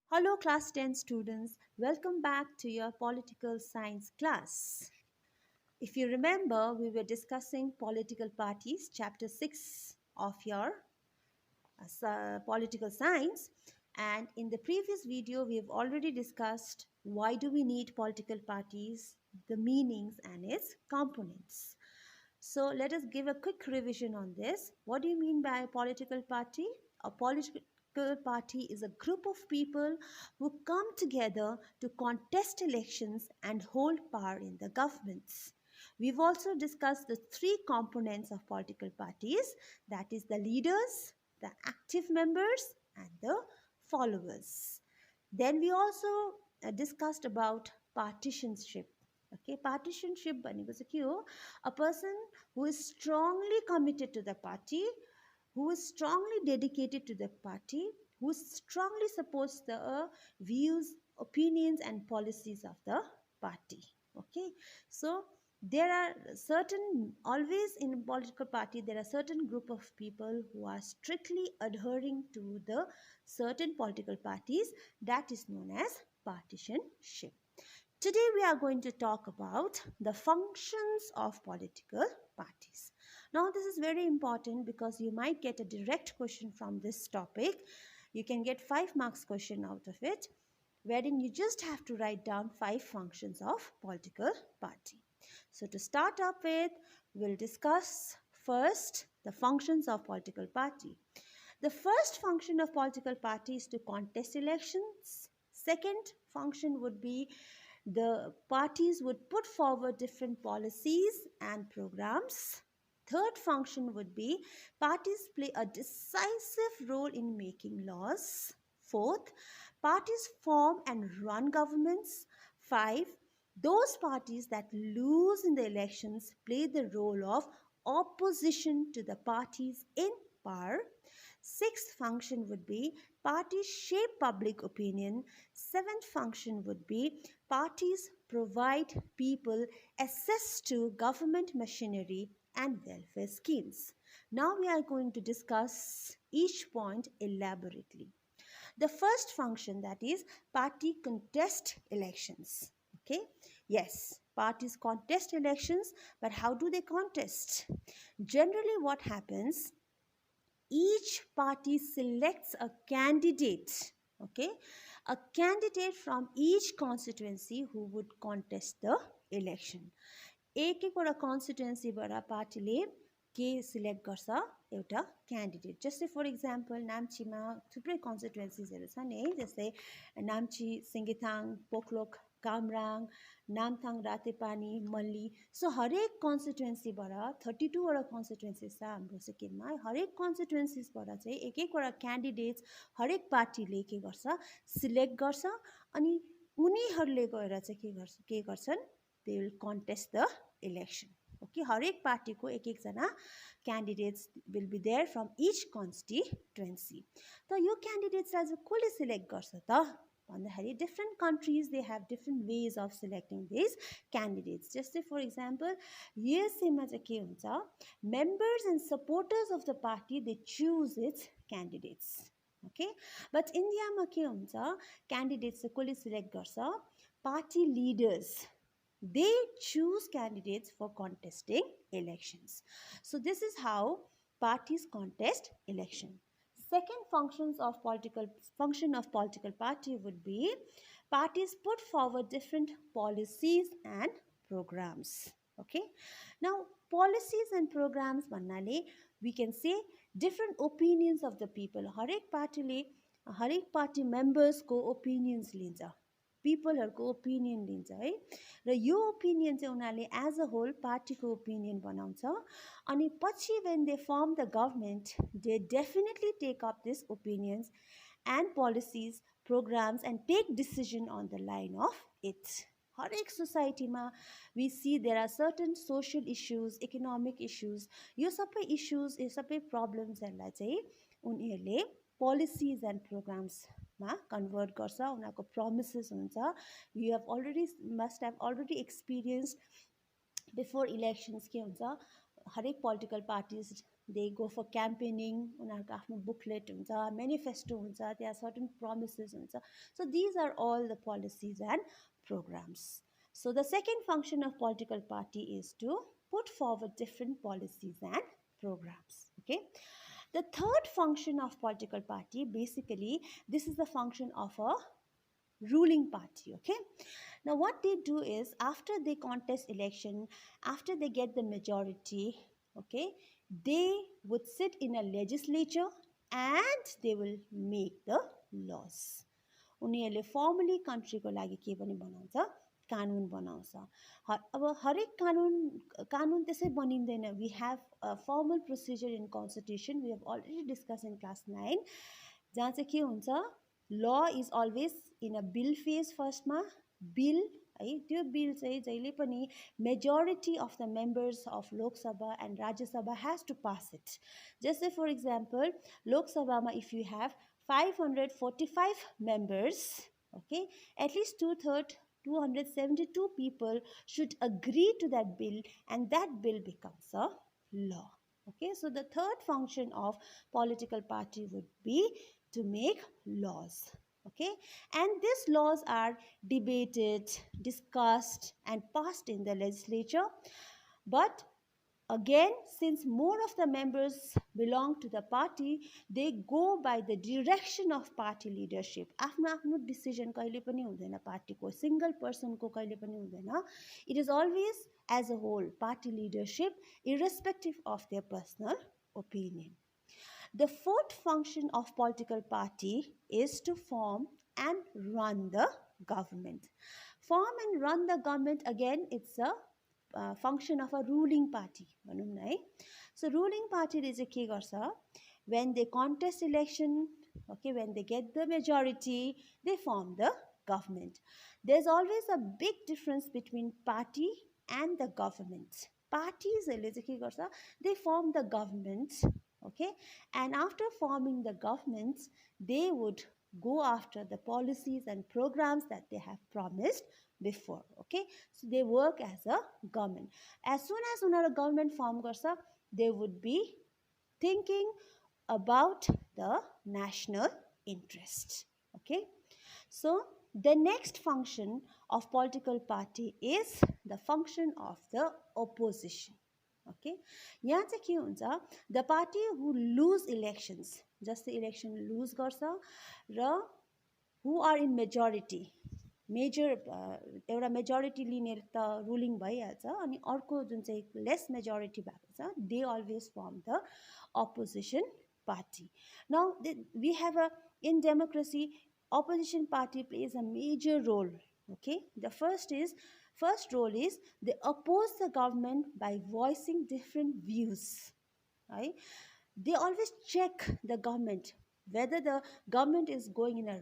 Hello, class 10 students. Welcome back to your political science class. If you remember, we were discussing political parties, chapter 6 of your political science. And in the previous video, we have already discussed why do we need political parties, the meanings, and its components. So let us give a quick revision on this. What do you mean by a political party? A political party is a group of people who come together to contest elections and hold power in the governments. We've also discussed the three components of political parties, that is the leaders, the active members, and the followers. Then we also discussed about partisanship. Okay, partisanship भनेको चाहिँ के हो? A person who is strongly committed to the party, who is strongly dedicated to the party, who strongly supports the views, opinions, and policies of the party. Okay, so there are certain, always in a political party, there are certain group of people who are strictly adhering to the certain political parties. That is known as partisanship. Today we are going to talk about the functions of political parties. Now this is very important because you might get a direct question from this topic. You can get 5 marks question out of it, wherein you just have to write down 5 functions of political party. So to start up with, we'll discuss first the functions of political party. The first function of political party is to contest elections. Second function would be the parties would put forward different policies and programs. Third function would be parties play a decisive role in making laws. Fourth, parties form and run governments. Five, those parties that lose in the elections play the role of opposition to the parties in power. Sixth function would be parties shape public opinion. Seventh function would be parties provide people access to government machinery and welfare schemes. Now we are going to discuss each point elaborately. The first function, that is party contest elections. Okay, yes, parties contest elections, but how do they contest? Generally what happens, each party selects a candidate, okay, a candidate from each constituency who would contest the election. एक एकवटा कन्स्टिट्युएन्सीबाट पार्टीले के select गर्छ, एउटा candidate. जस्तै for example नाम्चीमा थुप्रै कन्स्टिट्युएन्सिजहरू छन् है, जस्तै नाम्ची, सिङ्गिथाङ, पोकलोक, कामराङ, नामथाङ, रातेपानी, मल्ली. सो हरेक कन्स्टिट्युएन्सीबाट 32वटा कन्स्टिट्युएन्सिज छ हाम्रो सिक्किममा. हरेक कन्स्टिट्युएन्सिजबाट चाहिँ एक एकवटा क्यान्डिडेट्स हरेक पार्टीले के गर्छ, सिलेक्ट गर्छ. अनि उनीहरूले गएर चाहिँ के गर्छन्, they will contest the election. Okay, हरेक पार्टीको एक एकजना candidates will be there from each constituency. त यो क्यान्डिडेट्सलाई चाहिँ कसले सिलेक्ट गर्छ त भन्दाखेरि different countries they have different ways of selecting this candidates. जस्तै फर इक्जाम्पल युएसएमा चाहिँ के हुन्छ, members and supporters of the party they choose its candidates. Okay, but इन्डियामा के हुन्छ, क्यान्डिडेट्स चाहिँ कसले सिलेक्ट गर्छ, party leaders. They choose candidates for contesting elections. So this is how parties contest election. Second function of political party would be parties put forward different policies and programs. Okay, now policies and programs भन्नाले we can say different opinions of the people. हरेक party members को opinions लिन्छ, पिपलहरूको opinion लिन्छ है, र यो opinion चाहिँ उनीहरूले as a whole पार्टीको opinion बनाउँछ. अनि पछि when they form the government, they definitely take up this opinions and policies, programs and take decision on the line of it. हरेक सोसाइटीमा we see there are certain social issues, economic issues. यो सबै प्रब्लम्सहरूलाई चाहिँ उनीहरूले policies end प्रोग्राम्समा convert गर्छ. उनीहरूको premises हुन्छ. यु must have already experience before elections के हुन्छ, हरेक political parties they go for campaigning, उनीहरूको आफ्नो बुकलेट हुन्छ, manifesto हुन्छ, there are certain promises हुन्छ. So these are all the policies and programs. So the second function of political party is to put forward different policies and programs. Okay. The third function of political party, basically, this is the function of a ruling party. Okay. Now what they do is, after they contest election, after they get the majority, okay, they would sit in a legislature and they will make the laws. उनीहरूले firmly कन्ट्रीको लागि के पनि बनाउँछ, कानुन बनाउँछ. अब हरेक कानुन त्यसै बनिँदैन. We have a formal procedure in constitution, we have already discuss in class 9, जहाँ चाहिँ के हुन्छ, law is always in a bill phase. फर्स्टमा बिल है, त्यो बिल चाहिँ जहिले पनि majority of the members of Lok Sabha and Rajya Sabha has to pass it. जस्तै फर इक्जाम्पल लोकसभामा if you have 545 members, okay, at least 2/3, 272 people should agree to that bill, and that bill becomes a law. Okay, so the third function of political party would be to make laws. Okay, and these laws are debated, discussed, and passed in the legislature. But again, since more of the members belong to the party, they go by the direction of party leadership. आफ्नो आफ्नो decision कहिले पनि हुँदैन पार्टीको, single person को कहिले पनि हुँदैन. It is always as a whole party leadership, irrespective of their personal opinion. The fourth function of political party is to form and run the government. Form and run the government, again, it's a function of a ruling party. So ruling party is के गर्छ, when they contest election, okay, when they get the majority, they form the government. There's always a big difference between party and the government. Parties they form the government, okay, and after forming the governments, they would go after the policies and programs that they have promised before. Okay, so they work as a government. As soon as unara government form garcha, they would be thinking about the national interest. Okay, so the next function of political party is the function of the opposition. Okay, यहाँ चाहिँ के हुन्छ, the party who lose elections, जस्तै election lose गर्छ र who are in majority, major एउटा majority लिने त रुलिङ भइहाल्छ, अनि अर्को जुन चाहिँ लेस मेजोरिटी भएको छ, they always form the opposition party. Now we have a, in democracy opposition party plays a major role. Okay, the first role is they oppose the government by voicing different views. Right, they always check the government whether the government is going in a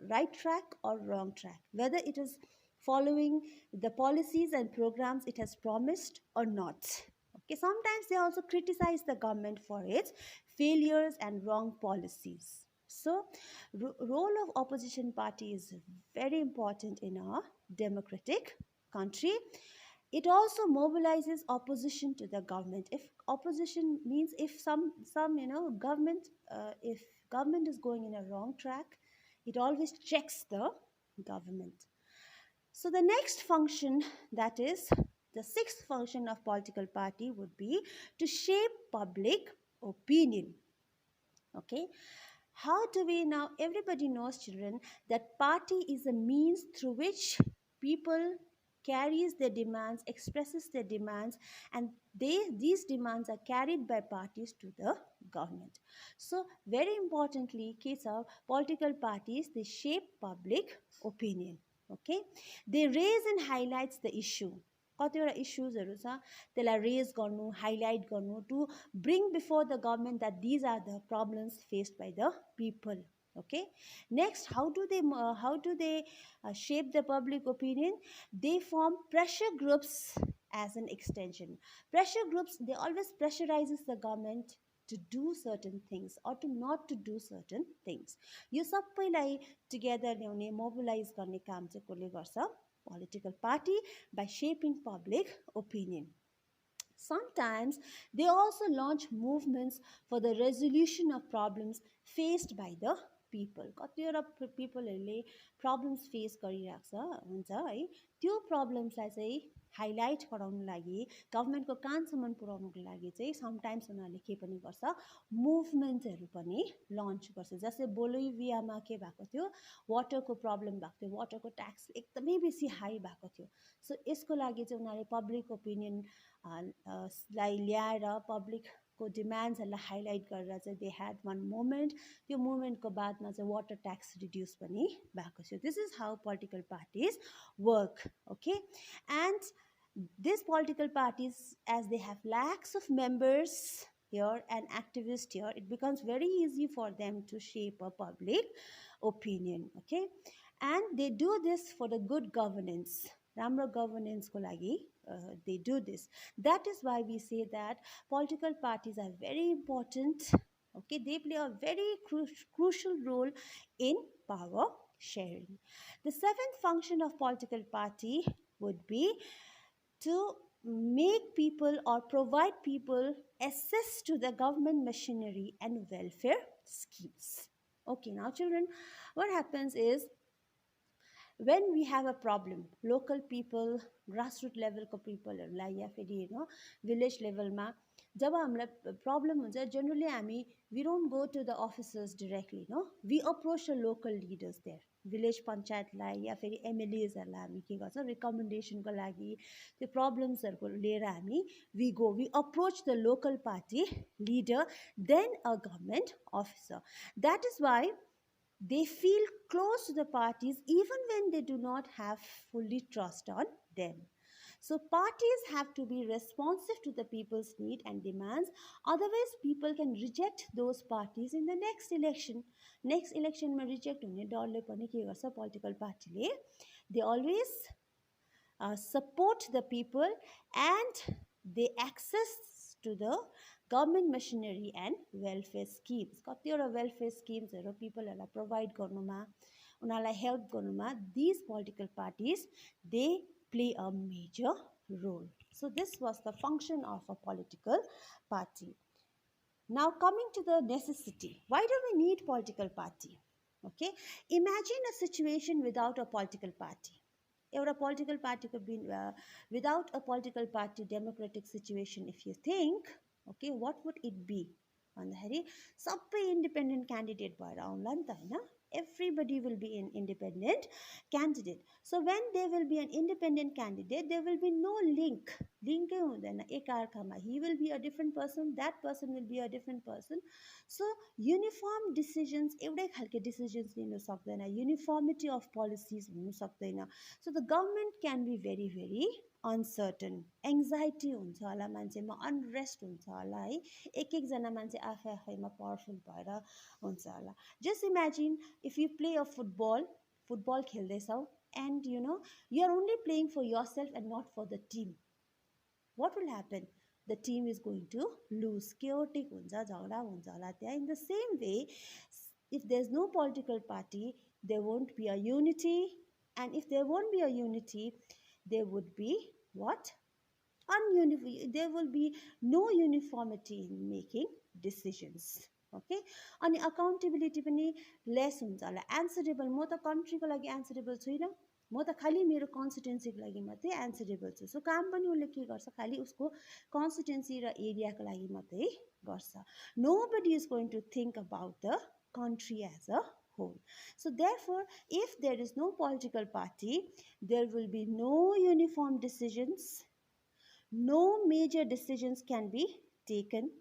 right track or wrong track, whether it is following the policies and programs it has promised or not. Okay, sometimes they also criticize the government for its failures and wrong policies. So role of opposition party is very important in a democratic country. It also mobilizes opposition to the government. If opposition means if some government, if government is going in a wrong track, it always checks the government. So the next function, that is the sixth function of political party, would be to shape public opinion. Okay, how do we now, everybody knows, children, that party is a means through which people carries their demands, expresses their demands, and these demands are carried by parties to the government. So very importantly, case of political parties, they shape public opinion. Okay, they raise and highlights the issue. कतिवटा इश्यूजहरू छ त्यसलाई raise गर्नु, highlight गर्नु, to bring before the government that these are the problems faced by the people. Okay, next, how do they shape the public opinion? They form pressure groups as an extension. Pressure groups, they always pressurizes the government to do certain things or to not to do certain things. यो सबैलाई together ल्याउने, mobilize गर्ने काम चाहिँ कसले गर्छ? Political party, by shaping public opinion. Sometimes they also launch movements for the resolution of problems faced by the people. कतिवटा पिपलहरूले problems face गरिरहेको छ हुन्छ है, त्यो प्रब्लम्सलाई चाहिँ हाइलाइट गराउनु लागि, गभर्मेन्टको कानसम्म पुर्याउनुको लागि चाहिँ समटाइम्स उनीहरूले के पनि गर्छ, मुभमेन्टहरू पनि लन्च गर्छ। जस्तै बोलिभियामा के भएको थियो, वाटरको प्रब्लम भएको थियो, वाटरको ट्याक्स एकदमै बेसी हाई भएको थियो। सो यसको लागि चाहिँ उनीहरूले पब्लिक ओपिनियन लाई ल्याएर पब्लिकको डिमान्ड्सहरूलाई हाइलाइट गरेर चाहिँ दे ह्याड वान मोमेन्ट, त्यो मोमेन्टको बादमा चाहिँ वाटर ट्याक्स रिड्युस पनि भएको थियो। This is how political parties work, okay. End these political parties, as they have lakhs of members here and activists here, it becomes very easy for them to shape a public opinion, okay? And they do this for the good governance, राम्रो governance ko lagi they do this. That is why we say that political parties are very important, okay? They play a very crucial role in power sharing. The seventh function of political party would be to make people or provide people access to the government machinery and welfare schemes. Okay, now children, what happens is when we have a problem, local people, grassroots level को people या फेरि village level मा जब हामीलाई problem हुन्छ, generally हामी we don't go to the officers directly, no, we approach the local leaders there, village panchayatलाई या फेरि MLAsहरूलाई हामी के गर्छ, recommendation को लागि त्यो problemsहरुको लिएर हामी we go, we approach the local party leader, then a government officer. That is why they feel close to the parties even when they do not have fully trust on them. So parties have to be responsive to the people's need and demands, otherwise people can reject those parties in the next election. Next election ma reject hune darle pani ke garcha political party le, they always support the people and they access to the government machinery and welfare schemes. कतिवटा welfare schemes people provide गर्नुमा, उनीहरूलाई help गर्नुमा, these political parties, they play a major role. So this was the function of a political party. Now coming to the necessity, why do we need political party? Okay, imagine a situation without a political party. एउटा political party without a political party democratic situation, if you think, okay, what would it be? भन्दाखेरि सबै independent candidate भएर आउला नि त हैन, everybody will be an independent candidate. So when there will be an independent candidate, there will be no link हुँदैन एकार्कामा, he will be a different person, that person will be a different person. So uniform decisions, एउटै खालको decisions लिन सक्दैन, uniformity of policies हुन सक्दैन. So the government can be very very uncertain, anxiety हुन्छ होला मान्छेमा, unrest हुन्छ होला है, एक जना मान्छे आफै आफैमा पावरफुल भएर हुन्छ होला. Just imagine if you play a football खेल्दैछौ and you are only playing for yourself and not for the team. What will happen? The team is going to lose, chaotic हुन्छ, झगडा हुन्छ होला त्यहाँ. In the same way, if there's no political party, there won't be a unity, and if there won't be a unity, there would be what? There will be no uniformity in making decisions. Okay, अनि accountability पनि less हुन्छ होला. Answerable, म त country को लागि answerable छैन, म त खाली मेरो constituency को लागि मात्रै answerable छु. So काम पनि उसले के गर्छ, खाली उसको constituency र area को लागि मात्रै गर्छ. Nobody is going to think about the country as a whole. So therefore, if there is no political party, there will be no uniform decisions, no major decisions can be taken,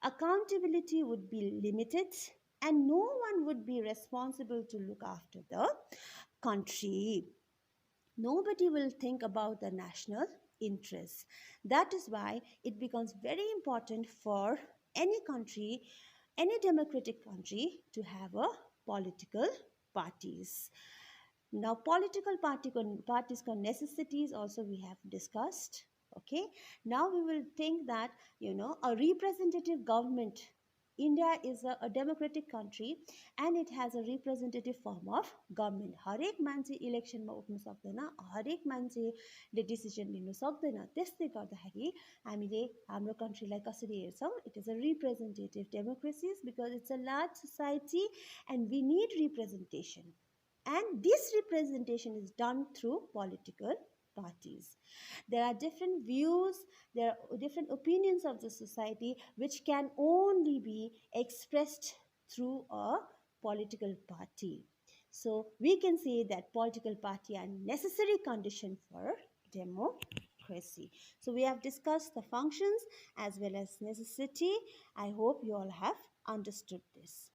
accountability would be limited, and no one would be responsible to look after the country. Nobody will think about the national interests. That is why it becomes very important for any country, any democratic country, to have a political parties. Now political parties necessities also we have discussed. Okay, now we will think that a representative government India is a democratic country and it has a representative form of government. हरेक मान्छे इलेक्सनमा उठ्न सक्दैन, हरेक मान्छेले decision लिन सक्दैन. त्यसले गर्दाखेरि हामीले हाम्रो कन्ट्रीलाई कसरी हेर्छौँ? It is a representative democracy because it's a large society and we need representation. And this representation is done through political parties. There are different views, there are different opinions of the society which can only be expressed through a political party. So we can say that political party are necessary condition for democracy. So we have discussed the functions as well as necessity. I hope you all have understood this.